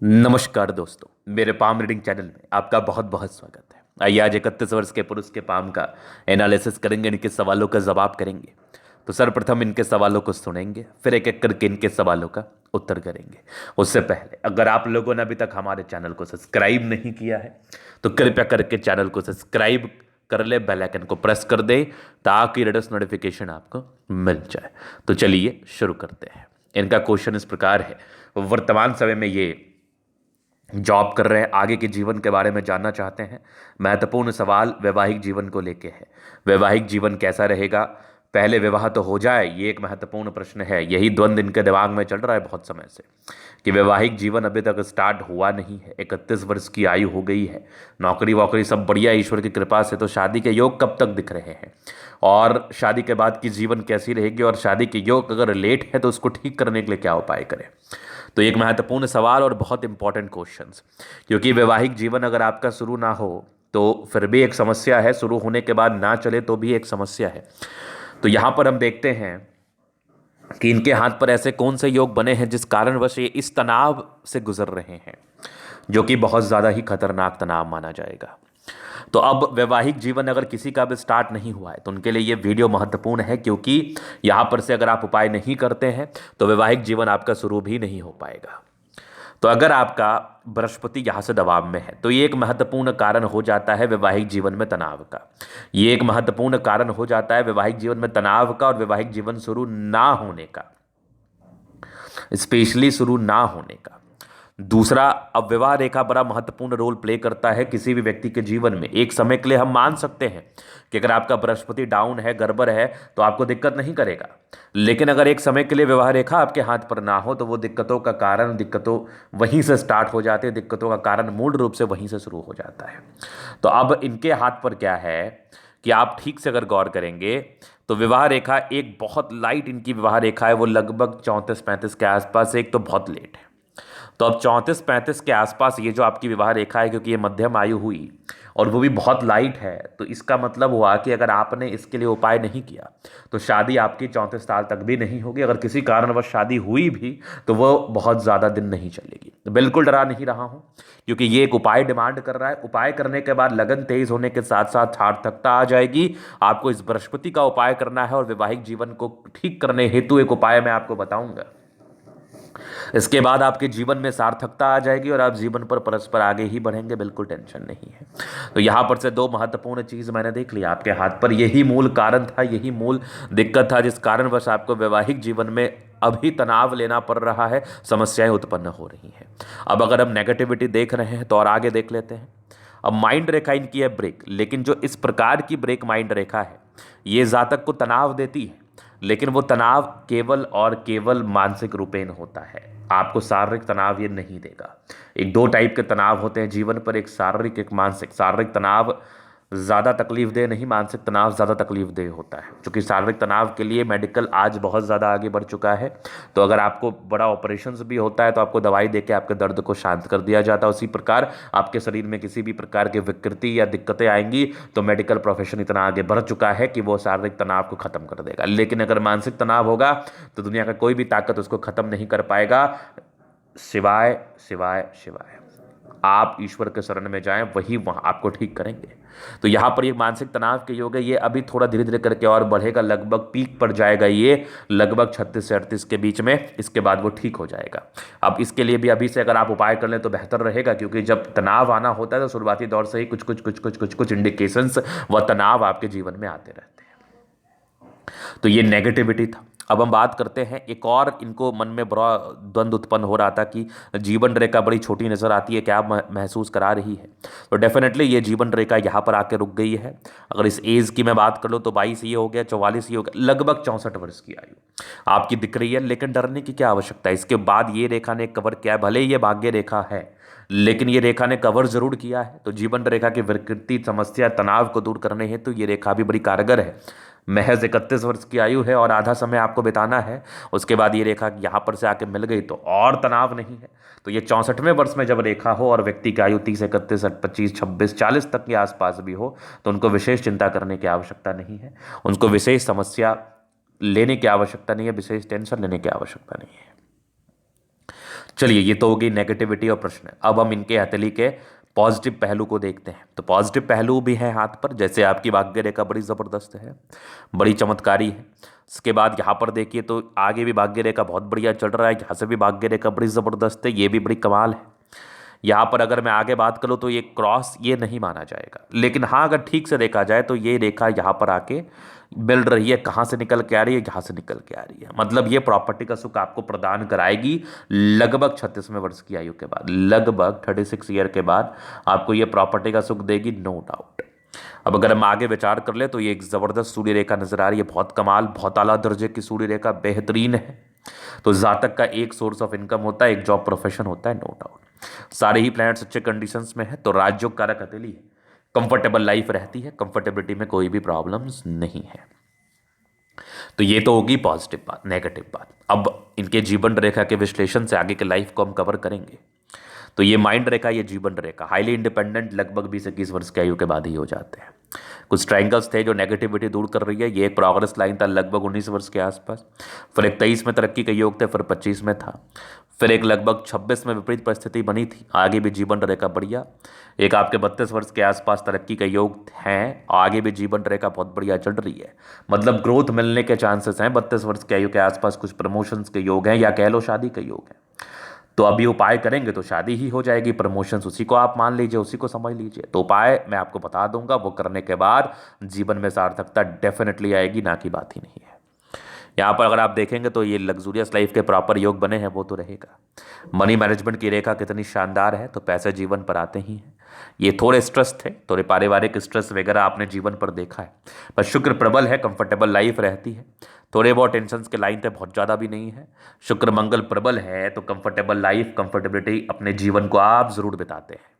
नमस्कार दोस्तों, मेरे पाम रीडिंग चैनल में आपका बहुत बहुत स्वागत है। आइए आज 31 वर्ष के पुरुष के पाम का एनालिसिस करेंगे, इनके सवालों का जवाब करेंगे। तो सर्वप्रथम इनके सवालों को सुनेंगे, फिर एक एक करके इनके सवालों का उत्तर करेंगे। उससे पहले अगर आप लोगों ने अभी तक हमारे चैनल को सब्सक्राइब नहीं किया है तो कृपया करके चैनल को सब्सक्राइब कर ले, बेल आइकन को प्रेस कर दे ताकि लेटेस्ट नोटिफिकेशन आपको मिल जाए। तो चलिए शुरू करते हैं। इनका क्वेश्चन इस प्रकार है, वर्तमान समय में ये जॉब कर रहे हैं, आगे के जीवन के बारे में जानना चाहते हैं। महत्वपूर्ण सवाल वैवाहिक जीवन को लेके है। वैवाहिक जीवन कैसा रहेगा, पहले विवाह तो हो जाए, ये एक महत्वपूर्ण प्रश्न है। यही द्वंद्व इनके दिमाग में चल रहा है बहुत समय से कि वैवाहिक जीवन अभी तक स्टार्ट हुआ नहीं है। 31 वर्ष की आयु हो गई है, नौकरी वोकरी सब बढ़िया ईश्वर की कृपा से, तो शादी के योग कब तक दिख रहे हैं और शादी के बाद की जीवन कैसी रहेगी, और शादी के योग अगर लेट है तो उसको ठीक करने के लिए क्या उपाय करें। तो एक महत्वपूर्ण सवाल और बहुत इंपॉर्टेंट क्वेश्चंस, क्योंकि वैवाहिक जीवन अगर आपका शुरू ना हो तो फिर भी एक समस्या है, शुरू होने के बाद ना चले तो भी एक समस्या है। तो यहां पर हम देखते हैं कि इनके हाथ पर ऐसे कौन से योग बने हैं जिस कारणवश ये इस तनाव से गुजर रहे हैं, जो कि बहुत ज़्यादा ही खतरनाक तनाव माना जाएगा। तो अब वैवाहिक जीवन अगर किसी का भी स्टार्ट नहीं हुआ है तो उनके लिए ये वीडियो महत्वपूर्ण है, क्योंकि यहाँ पर से अगर आप उपाय नहीं करते हैं तो वैवाहिक जीवन आपका शुरू भी नहीं हो पाएगा। तो अगर आपका बृहस्पति यहाँ से दबाव में है तो ये एक महत्वपूर्ण कारण हो जाता है वैवाहिक जीवन में तनाव का। ये एक महत्वपूर्ण कारण हो जाता है वैवाहिक जीवन में तनाव का और वैवाहिक जीवन शुरू ना होने का, स्पेशली शुरू ना होने का। दूसरा, अब विवाह रेखा बड़ा महत्वपूर्ण रोल प्ले करता है किसी भी व्यक्ति के जीवन में। एक समय के लिए हम मान सकते हैं कि अगर आपका बृहस्पति डाउन है, गड़बड़ है, तो आपको दिक्कत नहीं करेगा। लेकिन अगर एक समय के लिए विवाह रेखा आपके हाथ पर ना हो तो वो दिक्कतों का कारण, दिक्कतों वहीं से स्टार्ट हो जाते हैं, दिक्कतों का कारण मूल रूप से वहीं से शुरू हो जाता है। तो अब इनके हाथ पर क्या है कि आप ठीक से अगर गौर करेंगे तो विवाह रेखा एक बहुत लाइट इनकी विवाह रेखा है, वो लगभग 34-35 के आसपास, एक तो बहुत लेट है। तो अब 34-35 के आसपास ये जो आपकी विवाह रेखा है, क्योंकि ये मध्यम आयु हुई और वो भी बहुत लाइट है, तो इसका मतलब हुआ कि अगर आपने इसके लिए उपाय नहीं किया तो शादी आपकी 34 साल तक भी नहीं होगी। अगर किसी कारणवश शादी हुई भी तो वो बहुत ज़्यादा दिन नहीं चलेगी। बिल्कुल डरा नहीं रहा हूँ, क्योंकि ये एक उपाय डिमांड कर रहा है। उपाय करने के बाद लगन तेज होने के साथ साथ सार्थकता आ जाएगी। आपको इस बृहस्पति का उपाय करना है और वैवाहिक जीवन को ठीक करने हेतु एक उपाय मैं आपको बताऊंगा। इसके बाद आपके जीवन में सार्थकता आ जाएगी और आप जीवन पर परस्पर आगे ही बढ़ेंगे, बिल्कुल टेंशन नहीं है। तो यहां पर से दो महत्वपूर्ण चीज मैंने देख लिया आपके हाथ पर। यही मूल कारण था, यही मूल दिक्कत था जिस कारणवश आपको वैवाहिक जीवन में अभी तनाव लेना पड़ रहा है, समस्याएं उत्पन्न हो रही हैं। अब अगर हम नेगेटिविटी देख रहे हैं तो और आगे देख लेते हैं। अब माइंड रेखा इनकी है ब्रेक, लेकिन जो इस प्रकार की ब्रेक माइंड रेखा है ये जातक को तनाव देती है, लेकिन वो तनाव केवल और केवल मानसिक रूपेण होता है। आपको शारीरिक तनाव ये नहीं देगा। एक दो टाइप के तनाव होते हैं जीवन पर, एक शारीरिक एक मानसिक। शारीरिक तनाव ज़्यादा तकलीफदेह नहीं, मानसिक तनाव ज़्यादा तकलीफदेह होता है, क्योंकि शारीरिक तनाव के लिए मेडिकल आज बहुत ज़्यादा आगे बढ़ चुका है। तो अगर आपको बड़ा ऑपरेशंस भी होता है तो आपको दवाई देके आपके दर्द को शांत कर दिया जाता है। उसी प्रकार आपके शरीर में किसी भी प्रकार की विकृति या दिक्कतें आएंगी तो मेडिकल प्रोफेशन इतना आगे बढ़ चुका है कि वो शारीरिक तनाव को खत्म कर देगा। लेकिन अगर मानसिक तनाव होगा तो दुनिया का कोई भी ताकत उसको खत्म नहीं कर पाएगा, सिवाय सिवाय सिवाय आप ईश्वर के शरण में जाएं, वही वहां आपको ठीक करेंगे। तो यहां पर ये मानसिक तनाव के योग है, ये अभी थोड़ा धीरे धीरे करके और बढ़ेगा, लगभग पीक पर जाएगा ये लगभग 36 से 38 के बीच में। इसके बाद वो ठीक हो जाएगा। अब इसके लिए भी अभी से अगर आप उपाय कर लें तो बेहतर रहेगा, क्योंकि जब तनाव आना होता है तो शुरुआती दौर से ही कुछ कुछ कुछ कुछ कुछ कुछ इंडिकेशंस व तनाव आपके जीवन में आते रहते हैं। तो ये नेगेटिविटी था। अब हम बात करते हैं एक और, इनको मन में बड़ा द्वंद्व उत्पन्न हो रहा था कि जीवन रेखा बड़ी छोटी नजर आती है, क्या महसूस करा रही है। तो डेफिनेटली ये जीवन रेखा यहाँ पर आके रुक गई है। अगर इस एज की मैं बात कर लूँ तो 22 ये हो गया, 44 ये हो गया, लगभग 64 वर्ष की आयु आपकी दिख रही है। लेकिन डरने की क्या आवश्यकता है, इसके बाद ये रेखा ने कवर किया है। भले ही ये भाग्य रेखा है लेकिन ये रेखा ने कवर जरूर किया है। तो जीवन रेखा की विकृति, समस्या, तनाव को दूर करने हेतु ये रेखा भी बड़ी कारगर है। महज 31 वर्ष की आयु है और आधा समय आपको बिताना है। उसके बाद ये रेखा यहाँ पर से आके मिल गई तो और तनाव नहीं है। तो ये 64वें वर्ष में जब रेखा हो और व्यक्ति की आयु 30, 31, 25, 26, 40 तक के आसपास भी हो तो उनको विशेष चिंता करने की आवश्यकता नहीं है, उनको विशेष समस्या लेने की आवश्यकता नहीं है, विशेष टेंशन लेने की आवश्यकता नहीं है। चलिए, ये तो हो गई नेगेटिविटी और प्रश्न। अब हम इनके हथेली के पॉजिटिव पहलू को देखते हैं। तो पॉजिटिव पहलू भी है हाथ पर, जैसे आपकी भाग्य रेखा बड़ी ज़बरदस्त है, बड़ी चमत्कारी है। इसके बाद यहाँ पर देखिए तो आगे भी भाग्य रेखा बहुत बढ़िया चल रहा है, यहाँ से भी भाग्य रेखा बड़ी ज़बरदस्त है, ये भी बड़ी कमाल है। यहाँ पर अगर मैं आगे बात करूँ तो ये क्रॉस ये नहीं माना जाएगा, लेकिन हाँ अगर ठीक से देखा जाए तो ये रेखा यहाँ पर आके मिल रही है। कहाँ से निकल के आ रही है? यहाँ से निकल के आ रही है। मतलब ये प्रॉपर्टी का सुख आपको प्रदान कराएगी लगभग 36वें वर्ष की आयु के बाद, लगभग 36 ईयर के बाद आपको ये प्रॉपर्टी का सुख देगी, नो डाउट। अब अगर हम आगे विचार कर ले तो ये एक ज़बरदस्त सूर्य रेखा नजर आ रही है, बहुत कमाल, बहुत आला दर्जे की सूर्य रेखा, बेहतरीन है। तो जातक का एक सोर्स ऑफ इनकम होता है, एक जॉब प्रोफेशन होता है, नो डाउट। सारे ही प्लैनेट्स अच्छे कंडीशंस में है, तो राजयोग कारक हथेली है, कंफर्टेबल लाइफ रहती है, कंफर्टेबिलिटी में कोई भी प्रॉब्लम्स नहीं है। तो ये तो होगी पॉजिटिव बात। नेगेटिव बात, अब इनके जीवन रेखा के विश्लेषण से आगे के लाइफ को हम कवर करेंगे। तो ये माइंड रेखा, ये जीवन रेखा, हाईली इंडिपेंडेंट लगभग 20-21 वर्ष की आयु के बाद ही हो जाते हैं। कुछ ट्रायंगल्स थे जो नेगेटिविटी दूर कर रही है। ये एक प्रोग्रेस लाइन था लगभग 19 वर्ष के आसपास, फिर एक 23 में तरक्की के योग थे, फिर 25 में था, फिर एक लगभग 26 में विपरीत परिस्थिति बनी थी, आगे भी जीवन रेखा बढ़िया। एक आपके 32 वर्ष के आसपास तरक्की के योग हैं, आगे भी जीवन रेखा बहुत बढ़िया चल रही है। मतलब ग्रोथ मिलने के चांसेस हैं। 32 वर्ष की आयु के आसपास कुछ प्रमोशंस के योग हैं, या कह लो शादी के योग हैं। तो अभी उपाय करेंगे तो शादी ही हो जाएगी, प्रमोशंस उसी को आप मान लीजिए, उसी को समझ लीजिए। तो उपाय मैं आपको बता दूंगा, वो करने के बाद जीवन में सार्थकता डेफिनेटली आएगी, ना की बात ही नहीं है। यहाँ पर अगर आप देखेंगे तो ये लग्जूरियस लाइफ के प्रॉपर योग बने हैं, वो तो रहेगा। मनी मैनेजमेंट की रेखा कितनी शानदार है, तो पैसे जीवन पर आते ही हैं। ये थोड़े स्ट्रेस थे, थोड़े पारिवारिक स्ट्रेस वगैरह आपने जीवन पर देखा है, पर शुक्र प्रबल है, कंफर्टेबल लाइफ रहती है। थोड़े बहुत टेंशन के लाइन थे, बहुत ज़्यादा भी नहीं है। शुक्र मंगल प्रबल है, तो कंफर्टेबल लाइफ, कंफर्टेबिलिटी अपने जीवन को आप जरूर बिताते हैं।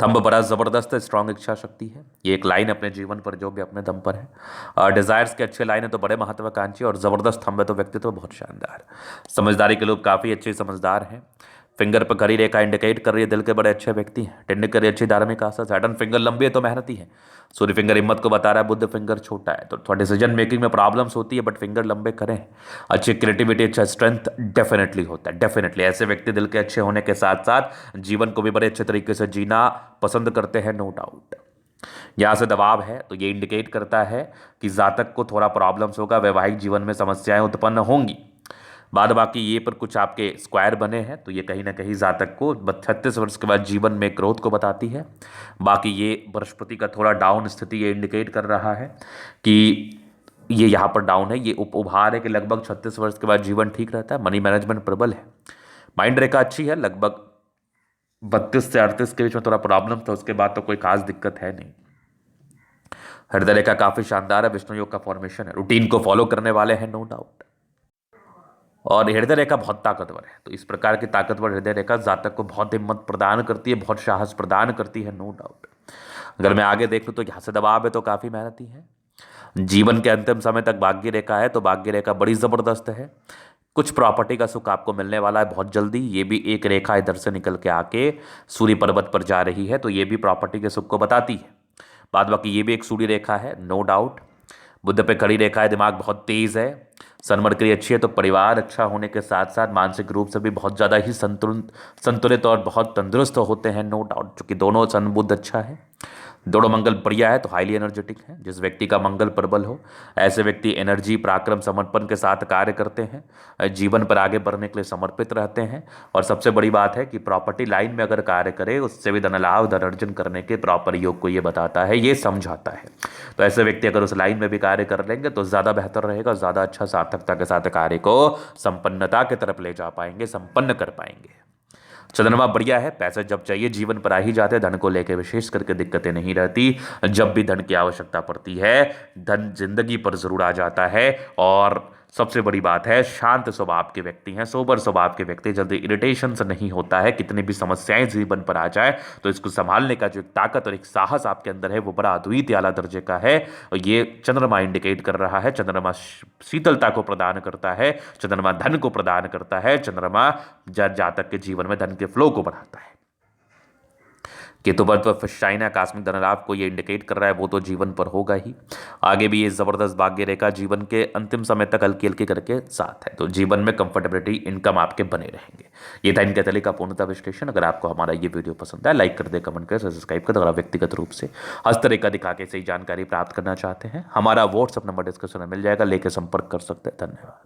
थंब बड़ा ज़बरदस्त है, स्ट्रांग इच्छा शक्ति है। ये एक लाइन अपने जीवन पर जो भी अपने दम पर है, और डिज़ायर्स के अच्छे लाइन है तो बड़े महत्वाकांक्षी, और ज़बरदस्त थंब है तो व्यक्तित्व बहुत शानदार। समझदारी के लोग काफ़ी अच्छे समझदार हैं। फिंगर पर खड़ी रेखा इंडिकेट कर रही है दिल के बड़े अच्छे व्यक्ति हैं। टिंड करी अच्छी धार्मिक आस्था, सैटर्न फिंगर लंबी है तो मेहनती है। सूर्य फिंगर हिम्मत को बता रहा है, बुद्ध फिंगर छोटा है, तो थोड़ा डिसीजन मेकिंग में प्रॉब्लम्स होती है, बट फिंगर लंबे करें। अच्छी क्रिएटिविटी, अच्छा स्ट्रेंथ डेफिनेटली होता है, डेफिनेटली। ऐसे व्यक्ति दिल के अच्छे होने के साथ साथ जीवन को भी बड़े अच्छे तरीके से जीना पसंद करते हैं, नो डाउट। यहाँ से दबाव है तो ये इंडिकेट करता है कि जातक को थोड़ा प्रॉब्लम्स होगा, वैवाहिक जीवन में समस्याएं उत्पन्न होंगी। बाद बाकी ये पर कुछ आपके स्क्वायर बने हैं, तो ये कहीं ना कहीं जातक को 36 वर्ष के बाद जीवन में ग्रोथ को बताती है। बाकी ये बृहस्पति का थोड़ा डाउन स्थिति ये इंडिकेट कर रहा है कि ये यहाँ पर डाउन है। ये उभार है कि लगभग 36 वर्ष के बाद जीवन ठीक रहता है। मनी मैनेजमेंट प्रबल है, माइंड रेखा अच्छी है, लगभग 32 से 38 के बीच में थोड़ा प्रॉब्लम था, उसके बाद तो कोई खास दिक्कत है नहीं। हृदय रेखा काफी शानदार है, विष्णु योग का फॉर्मेशन है, रूटीन को फॉलो करने वाले हैं, नो डाउट। और हृदय रेखा बहुत ताकतवर है, तो इस प्रकार की ताकतवर हृदय रेखा जातक को बहुत हिम्मत प्रदान करती है, बहुत साहस प्रदान करती है, नो डाउट। अगर मैं आगे देख लूँ तो यहाँ से दबाव है तो काफ़ी मेहनती है। जीवन के अंतिम समय तक भाग्य रेखा है, तो भाग्य रेखा बड़ी ज़बरदस्त है। कुछ प्रॉपर्टी का सुख आपको मिलने वाला है बहुत जल्दी। ये भी एक रेखा इधर से निकल के आके सूर्य पर्वत पर जा रही है, तो ये भी प्रॉपर्टी के सुख को बताती है। बाद बाकी ये भी एक सूर्य रेखा है, नो डाउट। बुद्ध पे खड़ी रेखा है, दिमाग बहुत तेज है, सनमरकरी अच्छी है, तो परिवार अच्छा होने के साथ साथ मानसिक रूप से भी बहुत ज़्यादा ही संतुलित और बहुत तंदुरुस्त होते हैं, नो डाउट। चूंकि दोनों सन बुद्ध अच्छा है, दोनों मंगल बढ़िया है, तो हाईली एनर्जेटिक है। जिस व्यक्ति का मंगल प्रबल हो, ऐसे व्यक्ति एनर्जी, पराक्रम, समर्पण के साथ कार्य करते हैं, जीवन पर आगे बढ़ने के लिए समर्पित रहते हैं। और सबसे बड़ी बात है कि प्रॉपर्टी लाइन में अगर कार्य करे, उससे भी धन लाभ, धन अर्जन करने के प्रॉपर योग को ये बताता है, ये समझाता है। तो ऐसे व्यक्ति अगर उस लाइन में भी कार्य कर लेंगे तो ज़्यादा बेहतर रहेगा, ज़्यादा अच्छा सार्थकता के साथ कार्य को संपन्नता की तरफ ले जा पाएंगे, संपन्न कर पाएंगे। चंद्रमा बढ़िया है, पैसे जब चाहिए जीवन पर आ ही जाते हैं, धन को लेकर विशेष करके दिक्कतें नहीं रहती। जब भी धन की आवश्यकता पड़ती है, धन जिंदगी पर जरूर आ जाता है। और सबसे बड़ी बात है, शांत स्वभाव के व्यक्ति हैं, सोबर स्वभाव के व्यक्ति, जल्दी इरिटेशन से नहीं होता है। कितनी भी समस्याएं जीवन पर आ जाए तो इसको संभालने का जो एक ताकत और एक साहस आपके अंदर है, वो बड़ा अद्वितीय आला दर्जे का है। और ये चंद्रमा इंडिकेट कर रहा है। चंद्रमा शीतलता को प्रदान करता है, चंद्रमा धन को प्रदान करता है, चंद्रमा जातक के जीवन में धन के फ्लो को बढ़ाता है। केतु पर तो फिशाइन आकस्मिक धन लाभ को ये इंडिकेट कर रहा है, वो तो जीवन पर होगा ही। आगे भी ये जबरदस्त भाग्य रेखा जीवन के अंतिम समय तक हल्की हल्की करके साथ है, तो जीवन में कंफर्टेबिलिटी, इनकम आपके बने रहेंगे। ये था इनके तले का पूर्णतः विश्लेषण। अगर आपको हमारा ये वीडियो पसंद है, लाइक कर दे, कमेंट कर, सब्सक्राइब कर। अगर आप व्यक्तिगत रूप से हस्तरेखा दिखा के सही जानकारी प्राप्त करना चाहते हैं, हमारा व्हाट्सअप नंबर डिस्क्रिप्शन में मिल जाएगा, लेकर संपर्क कर सकते हैं। धन्यवाद।